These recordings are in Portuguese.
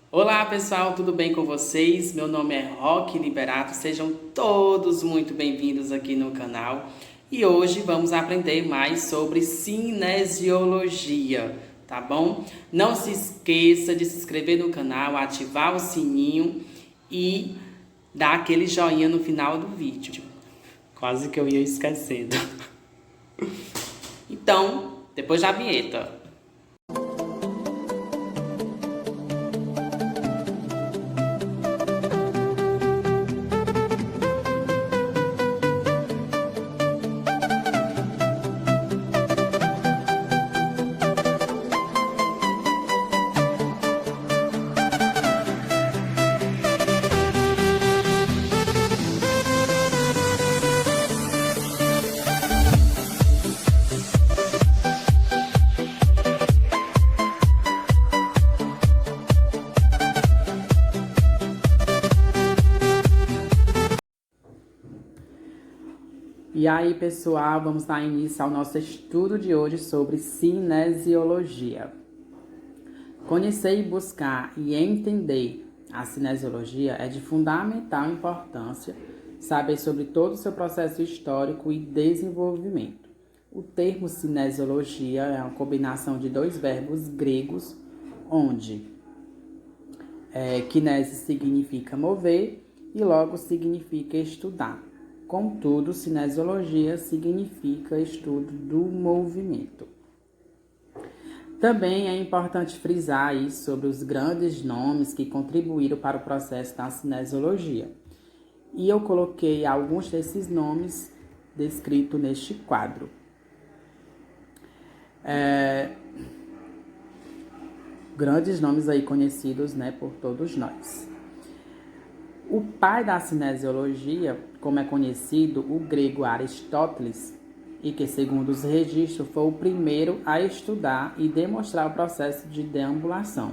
Olá pessoal, tudo bem com vocês? Meu nome é Roque Liberato, sejam todos muito bem-vindos aqui no canal. E hoje vamos aprender mais sobre cinesiologia, tá bom? Não se esqueça de se inscrever no canal, ativar o sininho e dar aquele joinha no final do vídeo. Quase que eu ia esquecendo. Então, depois da vinheta. E aí, pessoal, vamos dar início ao nosso estudo de hoje sobre cinesiologia. Conhecer e buscar e entender a cinesiologia é de fundamental importância saber sobre todo o seu processo histórico e desenvolvimento. O termo cinesiologia é uma combinação de dois verbos gregos, onde kinese significa mover e logo significa estudar. Contudo, cinesiologia significa estudo do movimento. Também é importante frisar aí sobre os grandes nomes que contribuíram para o processo da cinesiologia. E eu coloquei alguns desses nomes descritos neste quadro. Grandes nomes aí conhecidos, né, por todos nós. O pai da cinesiologia, como é conhecido, o grego Aristóteles, e que, segundo os registros, foi o primeiro a estudar e demonstrar o processo de deambulação.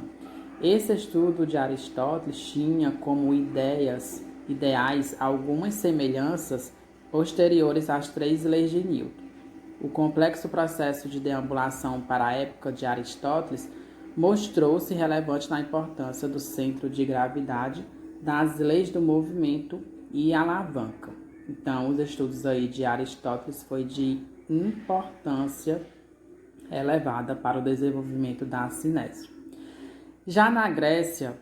Esse estudo de Aristóteles tinha como ideais algumas semelhanças posteriores às 3 leis de Newton. O complexo processo de deambulação para a época de Aristóteles mostrou-se relevante na importância do centro de gravidade, das leis do movimento e alavanca. Então, os estudos aí de Aristóteles foi de importância elevada para o desenvolvimento da cinese. Já na Grécia,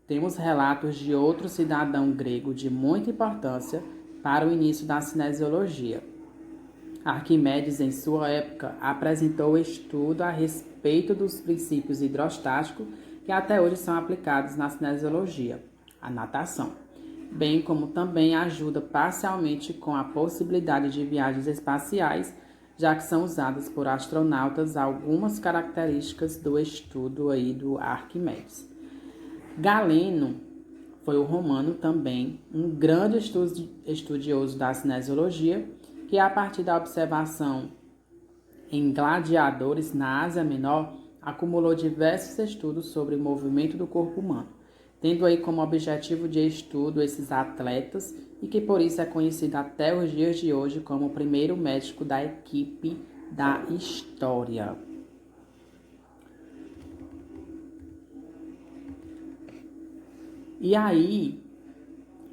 temos relatos de outro cidadão grego de muita importância para o início da cinesiologia. Arquimedes, em sua época, apresentou estudo a respeito dos princípios hidrostáticos que até hoje são aplicados na cinesiologia, a natação, bem como também ajuda parcialmente com a possibilidade de viagens espaciais, já que são usadas por astronautas algumas características do estudo aí do Arquimedes. Galeno foi o romano também, um grande estudioso da cinesiologia, que a partir da observação em gladiadores na Ásia Menor, acumulou diversos estudos sobre o movimento do corpo humano, tendo aí como objetivo de estudo esses atletas e que por isso é conhecido até os dias de hoje como o primeiro médico da equipe da história. E aí,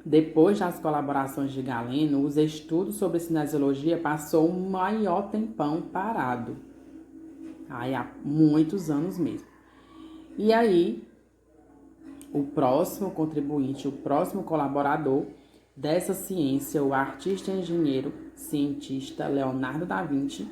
depois das colaborações de Galeno, os estudos sobre cinesiologia passou um maior tempão parado. Aí há muitos anos mesmo. E aí, o próximo contribuinte, o próximo colaborador dessa ciência, o artista e engenheiro cientista Leonardo da Vinci,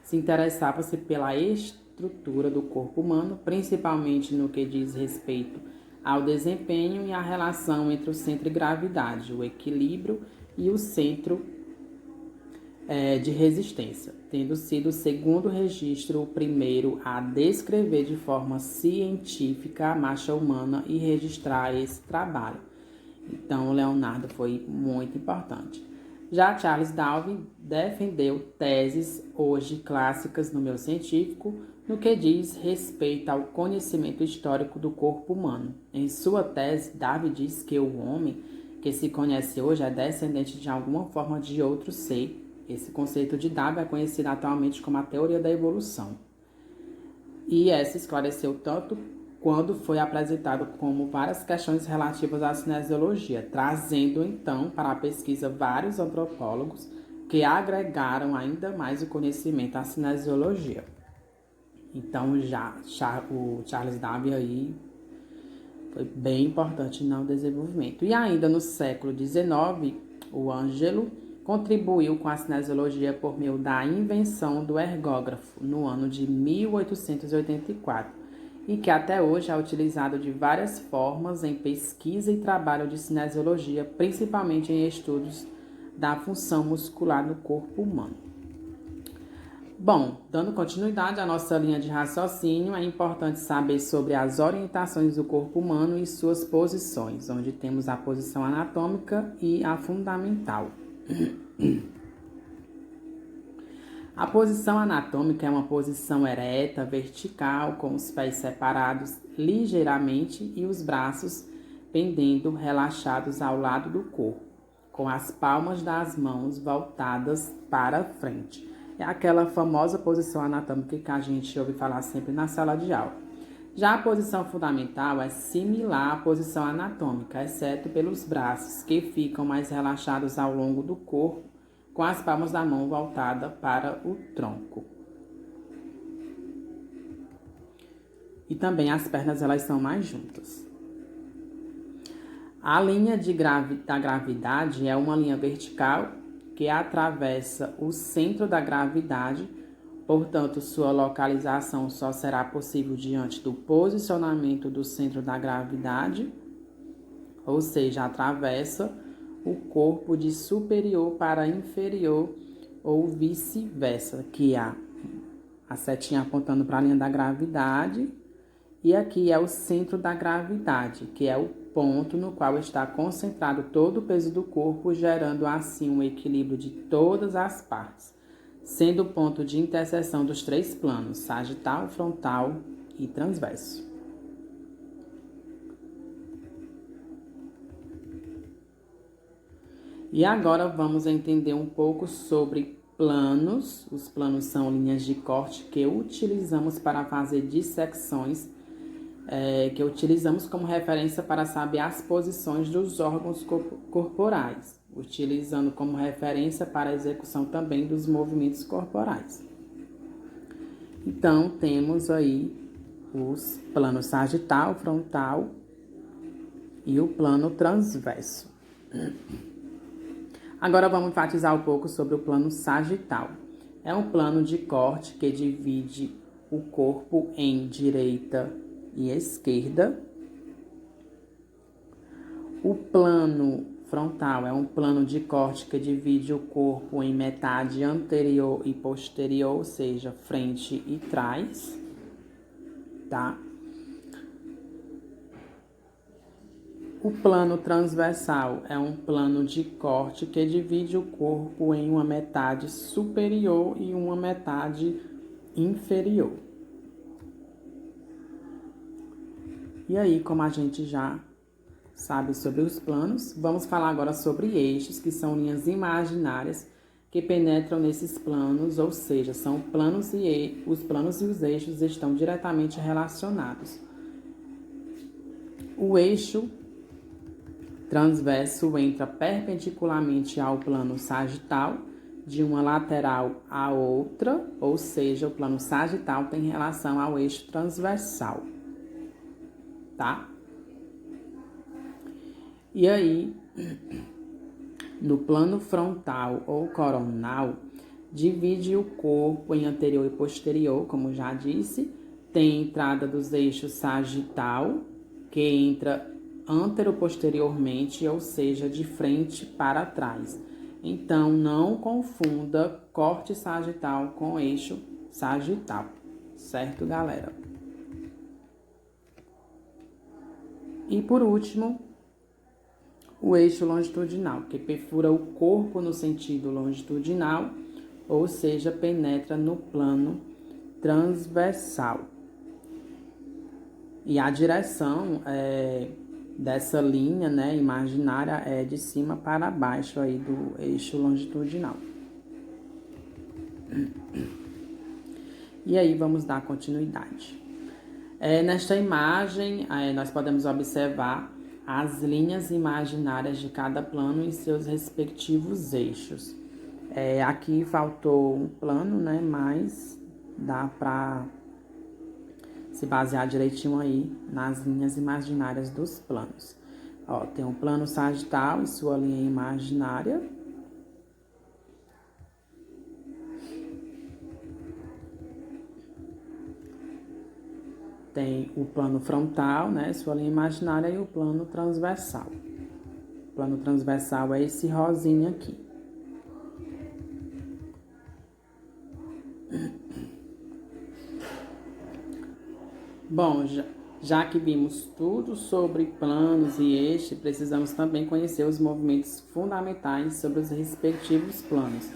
se interessava-se pela estrutura do corpo humano, principalmente no que diz respeito ao desempenho e à relação entre o centro de gravidade, o equilíbrio e o centro de resistência, tendo sido o segundo registro o primeiro a descrever de forma científica a marcha humana e registrar esse trabalho. Então, o Leonardo foi muito importante. Já Charles Darwin defendeu teses hoje clássicas no meio científico no que diz respeito ao conhecimento histórico do corpo humano. Em sua tese, Darwin diz que o homem que se conhece hoje é descendente de alguma forma de outro ser. Esse conceito de Darwin é conhecido atualmente como a teoria da evolução. E essa esclareceu tanto quando foi apresentado como várias questões relativas à cinesiologia, trazendo então para a pesquisa vários antropólogos que agregaram ainda mais o conhecimento à cinesiologia. Então o Charles Darwin aí foi bem importante no desenvolvimento. E ainda no século XIX, o Ângelo contribuiu com a cinesiologia por meio da invenção do ergógrafo no ano de 1884 e que até hoje é utilizado de várias formas em pesquisa e trabalho de cinesiologia, principalmente em estudos da função muscular no corpo humano. Bom, dando continuidade à nossa linha de raciocínio, é importante saber sobre as orientações do corpo humano e suas posições, onde temos a posição anatômica e a fundamental. A posição anatômica é uma posição ereta, vertical, com os pés separados ligeiramente e os braços pendendo relaxados ao lado do corpo, com as palmas das mãos voltadas para frente. É aquela famosa posição anatômica que a gente ouve falar sempre na sala de aula. Já a posição fundamental é similar à posição anatômica, exceto pelos braços, que ficam mais relaxados ao longo do corpo, com as palmas da mão voltada para o tronco. E também as pernas elas são mais juntas. A linha da gravidade é uma linha vertical que atravessa o centro da gravidade, portanto, sua localização só será possível diante do posicionamento do centro da gravidade, ou seja, atravessa o corpo de superior para inferior ou vice-versa, que a setinha apontando para a linha da gravidade, e aqui é o centro da gravidade, que é o ponto no qual está concentrado todo o peso do corpo, gerando assim um equilíbrio de todas as partes, sendo o ponto de interseção dos três planos, sagital, frontal e transverso. E agora vamos entender um pouco sobre planos. Os planos são linhas de corte que utilizamos para fazer dissecções, que utilizamos como referência para saber as posições dos órgãos corporais, utilizando como referência para a execução também dos movimentos corporais. Então, temos aí os planos sagital, frontal e o plano transverso. Agora vamos enfatizar um pouco sobre o plano sagital. É um plano de corte que divide o corpo em direita e esquerda. O plano frontal é um plano de corte que divide o corpo em metade anterior e posterior, ou seja, frente e trás, tá? O plano transversal é um plano de corte que divide o corpo em uma metade superior e uma metade inferior. E aí, como a gente já sabe sobre os planos, vamos falar agora sobre eixos, que são linhas imaginárias que penetram nesses planos, ou seja, são planos os planos e os eixos estão diretamente relacionados. O eixo transverso entra perpendicularmente ao plano sagital, de uma lateral à outra, ou seja, o plano sagital tem relação ao eixo transversal, tá? E aí, no plano frontal ou coronal, divide o corpo em anterior e posterior, como já disse, tem entrada dos eixos sagital, que entra anteroposteriormente, ou seja, de frente para trás. Então, não confunda corte sagital com eixo sagital, certo, galera? E por último, o eixo longitudinal, que perfura o corpo no sentido longitudinal, ou seja, penetra no plano transversal. E a direção dessa linha, né, imaginária é de cima para baixo aí do eixo longitudinal. E aí vamos dar continuidade. Nesta imagem, nós podemos observar as linhas imaginárias de cada plano em seus respectivos eixos. Aqui faltou um plano, né? Mas dá para se basear direitinho aí nas linhas imaginárias dos planos. Ó, tem o plano sagital e sua linha imaginária. Tem o plano frontal, né, sua linha imaginária, e o plano transversal. O plano transversal é esse rosinha aqui. Bom, já que vimos tudo sobre planos e eixos, precisamos também conhecer os movimentos fundamentais sobre os respectivos planos.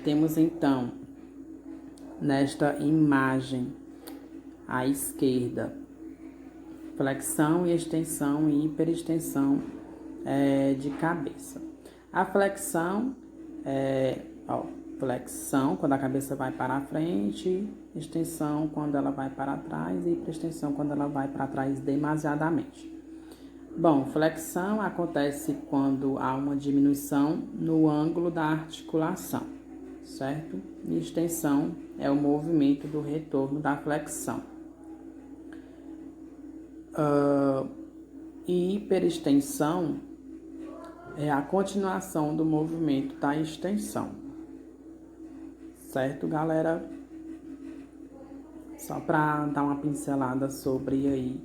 Temos então, nesta imagem, à esquerda, flexão e extensão e hiperextensão de cabeça. A flexão flexão quando a cabeça vai para a frente, extensão quando ela vai para trás e hiperextensão quando ela vai para trás demasiadamente. Bom, flexão acontece quando há uma diminuição no ângulo da articulação, certo? E extensão é o movimento do retorno da flexão. E hiperextensão é a continuação do movimento da extensão. Certo, galera? Só para dar uma pincelada sobre aí,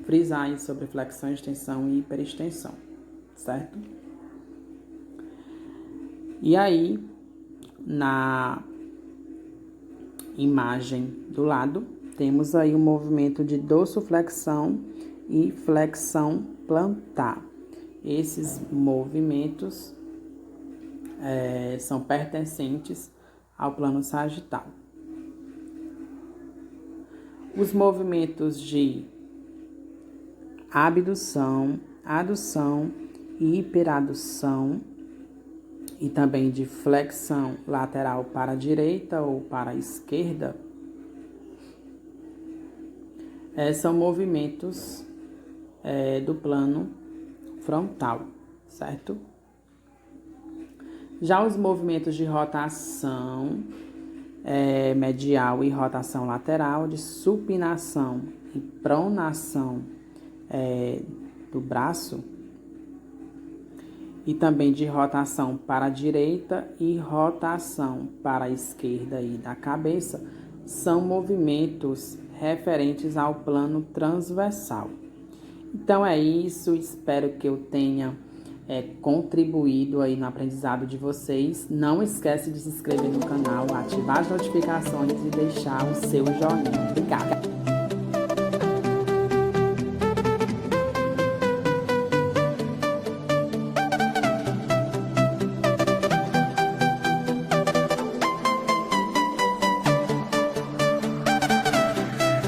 frisar aí sobre flexão, extensão e hiperextensão, certo? E aí, na imagem do lado, temos aí o movimento de dorsoflexão e flexão plantar. Esses movimentos são pertencentes ao plano sagital. Os movimentos de abdução, adução e hiperadução, e também de flexão lateral para a direita ou para a esquerda, são movimentos do plano frontal, certo? Já os movimentos de rotação medial e rotação lateral, de supinação e pronação do braço, e também de rotação para a direita e rotação para a esquerda e da cabeça, são movimentos referentes ao plano transversal. Então é isso, espero que eu tenha contribuído aí no aprendizado de vocês. Não esquece de se inscrever no canal, ativar as notificações e deixar o seu joinha. Obrigada!